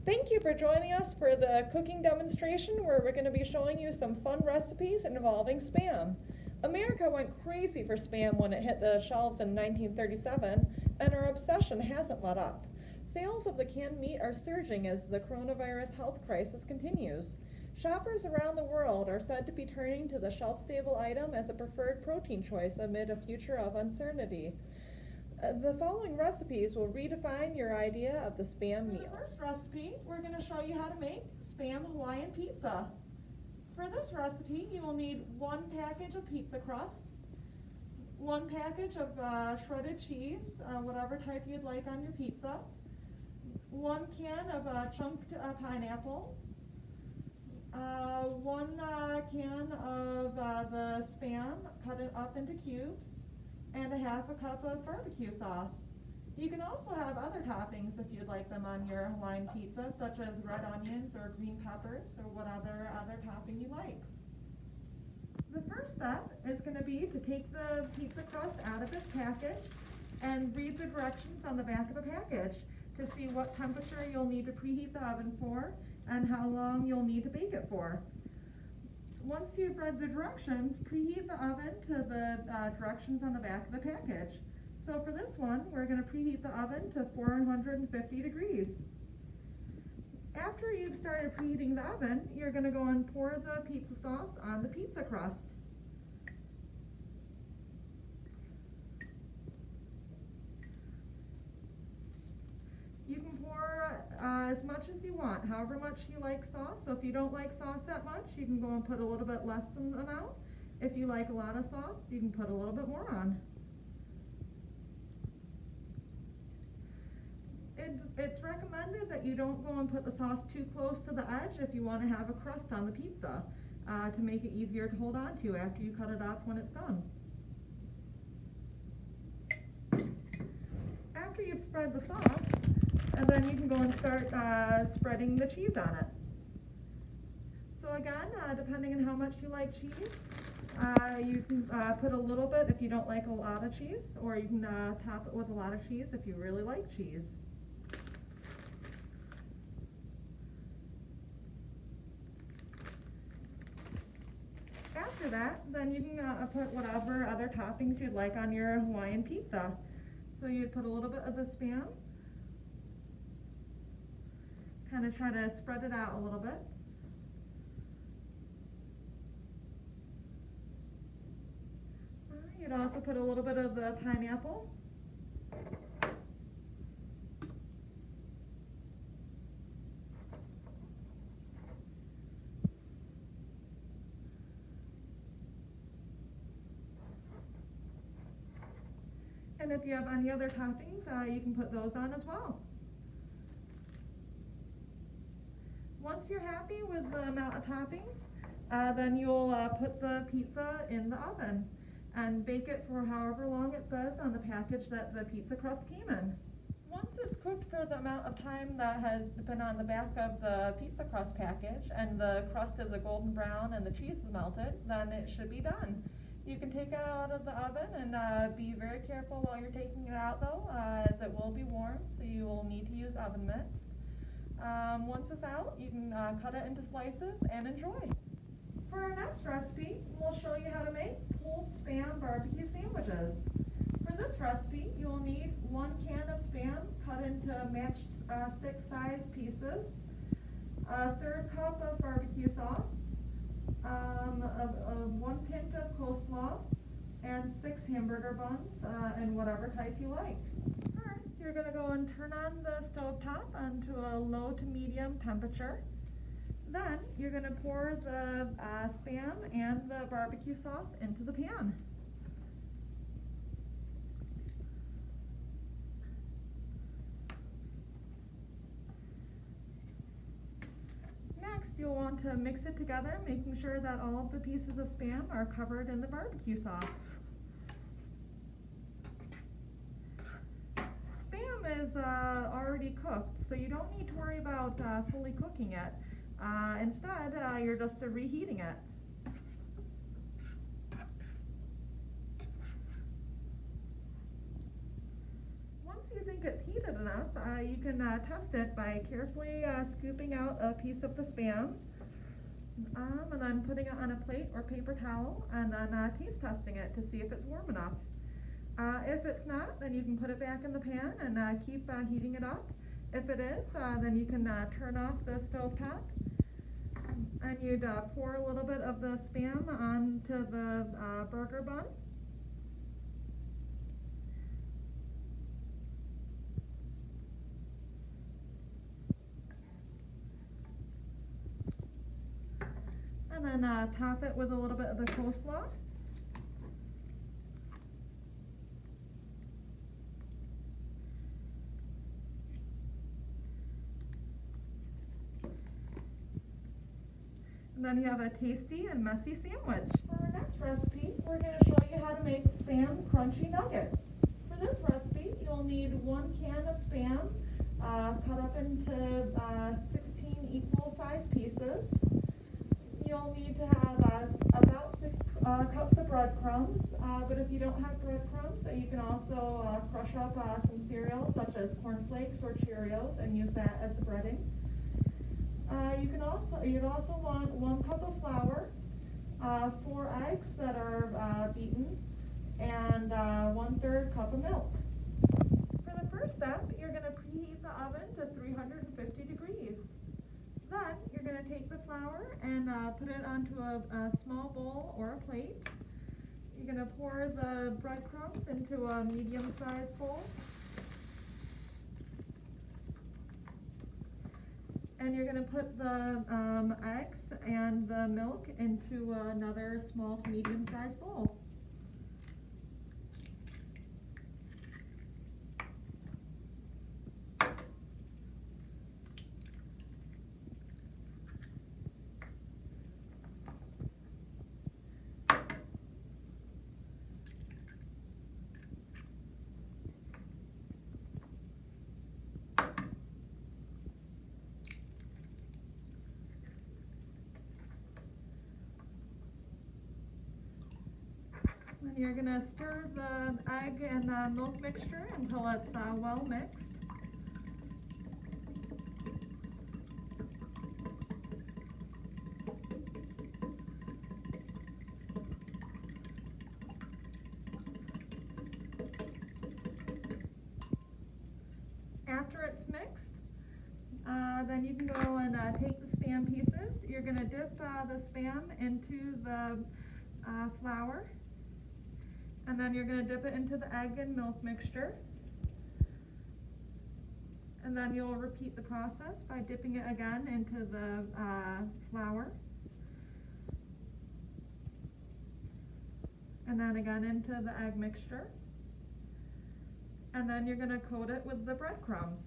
Thank you for joining us for the cooking demonstration where we're going to be showing you some fun recipes involving Spam. America went crazy for Spam when it hit the shelves in 1937, and our obsession hasn't let up. Sales of the canned meat are surging as the coronavirus health crisis continues. Shoppers around the world are said to be turning to the shelf-stable item as a preferred protein choice amid a future of uncertainty. The following recipes will redefine your idea of the Spam meal. For the first recipe, we're going to show you how to make Spam Hawaiian pizza. For this recipe, you will need 1 package of pizza crust, 1 package of shredded cheese, whatever type you'd like on your pizza, 1 can of chunked pineapple, 1 can of the Spam cut it up into cubes, and a 1/2 cup of barbecue sauce. You can also have other toppings if you'd like them on your Hawaiian pizza, such as red onions or green peppers or what other topping you like. The first step is going to be to take the pizza crust out of its package and read the directions on the back of the package to see what temperature you'll need to preheat the oven for and how long you'll need to bake it for. Once you've read the directions, preheat the oven to the directions on the back of the package. So for this one, we're going to preheat the oven to 450 degrees. After you've started preheating the oven, you're going to go and pour the pizza sauce on the pizza crust. You can pour as much as you want, however much you like sauce. So if you don't like sauce that much, you can go and put a little bit less than the amount. If you like a lot of sauce, you can put a little bit more on. It's recommended that you don't go and put the sauce too close to the edge if you want to have a crust on the pizza to make it easier to hold on to after you cut it up when it's done. After you've spread the sauce, and then you can go and start spreading the cheese on it. So again, depending on how much you like cheese, you can put a little bit if you don't like a lot of cheese, or you can top it with a lot of cheese if you really like cheese. After that, then you can put whatever other toppings you'd like on your Hawaiian pizza. So you'd put a little bit of the Spam, kind of try to spread it out a little bit. You'd also put a little bit of the pineapple. And if you have any other toppings, you can put those on as well. Once you're happy with the amount of toppings, then you'll put the pizza in the oven and bake it for however long it says on the package that the pizza crust came in. Once it's cooked for the amount of time that has been on the back of the pizza crust package and the crust is a golden brown and the cheese is melted, then it should be done. You can take it out of the oven and be very careful while you're taking it out though, as it will be warm, so you will need to use oven mitts. Once it's out, you can cut it into slices and enjoy. For our next recipe, we'll show you how to make pulled Spam barbecue sandwiches. For this recipe, you will need 1 can of Spam cut into matchstick sized pieces, a 1/3 cup of barbecue sauce, 1 pint of coleslaw, and 6 hamburger buns in whatever type you like. First, you're going to go and turn on the stovetop onto a low to medium temperature. Then you're going to pour the Spam and the barbecue sauce into the pan. Next, you'll want to mix it together, making sure that all of the pieces of Spam are covered in the barbecue sauce. Spam is already cooked, so you don't need to worry about fully cooking it. Instead, you're just reheating it. you think it's heated enough, you can test it by carefully scooping out a piece of the Spam, and then putting it on a plate or paper towel, and then taste testing it to see if it's warm enough. If it's not, then you can put it back in the pan and keep heating it up. If it is, then you can turn off the stovetop, and you'd pour a little bit of the Spam onto the burger bun. And then top it with a little bit of the coleslaw. And then you have a tasty and messy sandwich. For our next recipe, we're going to show you how to make Spam crunchy nuggets. For this recipe, you'll need 1 can of Spam cut up into 16 equal sized pieces. You'll need to have about 6 cups of breadcrumbs, but if you don't have breadcrumbs, you can also crush up some cereals such as cornflakes or Cheerios and use that as the breading. You'd also want 1 cup of flour, 4 eggs that are beaten, and 1/3 cup of milk. For the first step, you're going to preheat the oven to 350 degrees. Then you're going to take the flour and put it onto a small bowl or a plate. You're going to pour the breadcrumbs into a medium-sized bowl. And you're going to put the eggs and the milk into another small to medium-sized bowl. And you're going to stir the egg and milk mixture until it's well mixed. After it's mixed, then you can go and take the Spam pieces. You're going to dip the Spam into the flour. And then you're going to dip it into the egg and milk mixture. And then you'll repeat the process by dipping it again into the flour. And then again into the egg mixture. And then you're going to coat it with the breadcrumbs.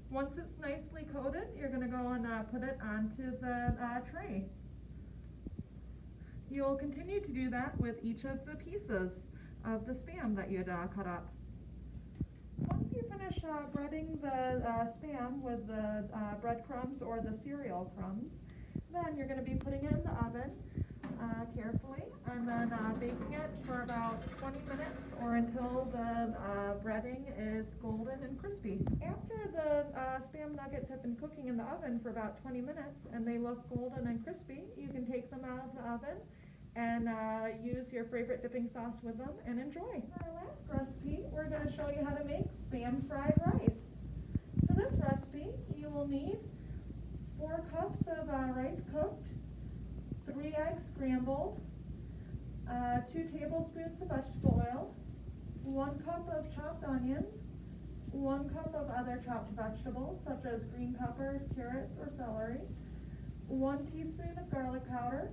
Once it's nicely coated, you're going to go and put it onto the tray. You'll continue to do that with each of the pieces of the Spam that you'd cut up. Once you finish breading the Spam with the breadcrumbs or the cereal crumbs, then you're going to be putting it in the oven carefully and then baking it for about 20 minutes or until the breading is golden and crispy. After the Spam nuggets have been cooking in the oven for about 20 minutes and they look golden and crispy, you can take them out of the oven and use your favorite dipping sauce with them and enjoy. For our last recipe, we're going to show you how to make Spam fried rice. For this recipe, you will need 4 cups of rice cooked, 3 eggs scrambled, 2 tablespoons of vegetable oil, 1 cup of chopped onions, 1 cup of other chopped vegetables such as green peppers, carrots, or celery, 1 teaspoon of garlic powder,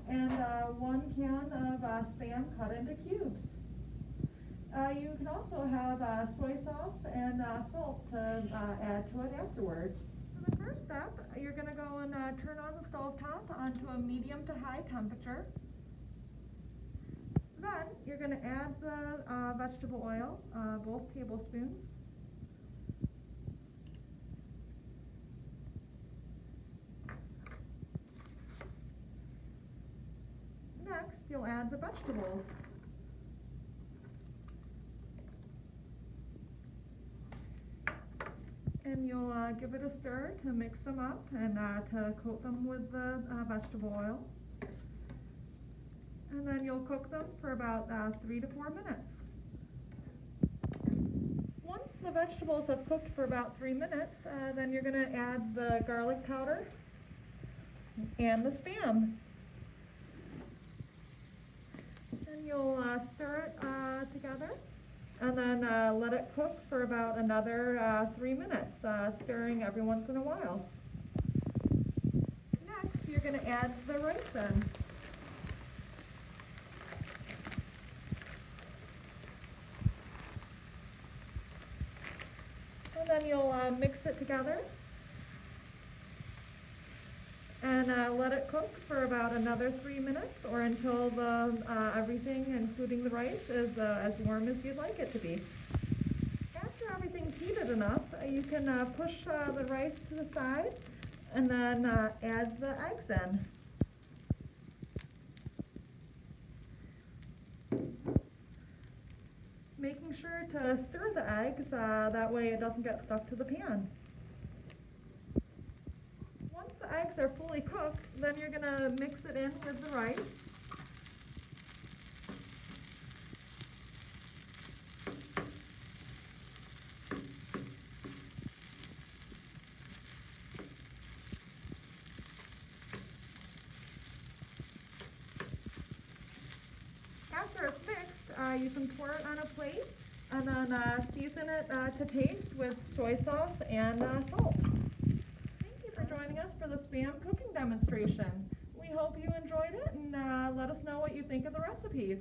and 1 can of Spam cut into cubes. You can also have soy sauce and salt to add to it afterwards. For the first step, you're going to go and turn on the stovetop onto a medium to high temperature. Then you're going to add the vegetable oil, both tablespoons. add the vegetables. And you'll give it a stir to mix them up and to coat them with the vegetable oil. And then you'll cook them for about 3 to 4 minutes. Once the vegetables have cooked for about 3 minutes, then you're going to add the garlic powder and the Spam. And you'll stir it together. And then let it cook for about another 3 minutes, stirring every once in a while. Next, you're going to add the rice in. And then you'll mix it together and let it cook for about another 3 minutes or until everything, including the rice, is as warm as you'd like it to be. After everything's heated enough, you can push the rice to the side and then add the eggs in. Making sure to stir the eggs, that way it doesn't get stuck to the pan. Once the eggs are fully cooked, then you're going to mix it in with the rice. After it's mixed, you can pour it on a plate and then season it to taste with soy sauce and salt. Thank you for joining us for the Spam cooking demonstration. We hope you enjoyed it and let us know what you think of the recipes.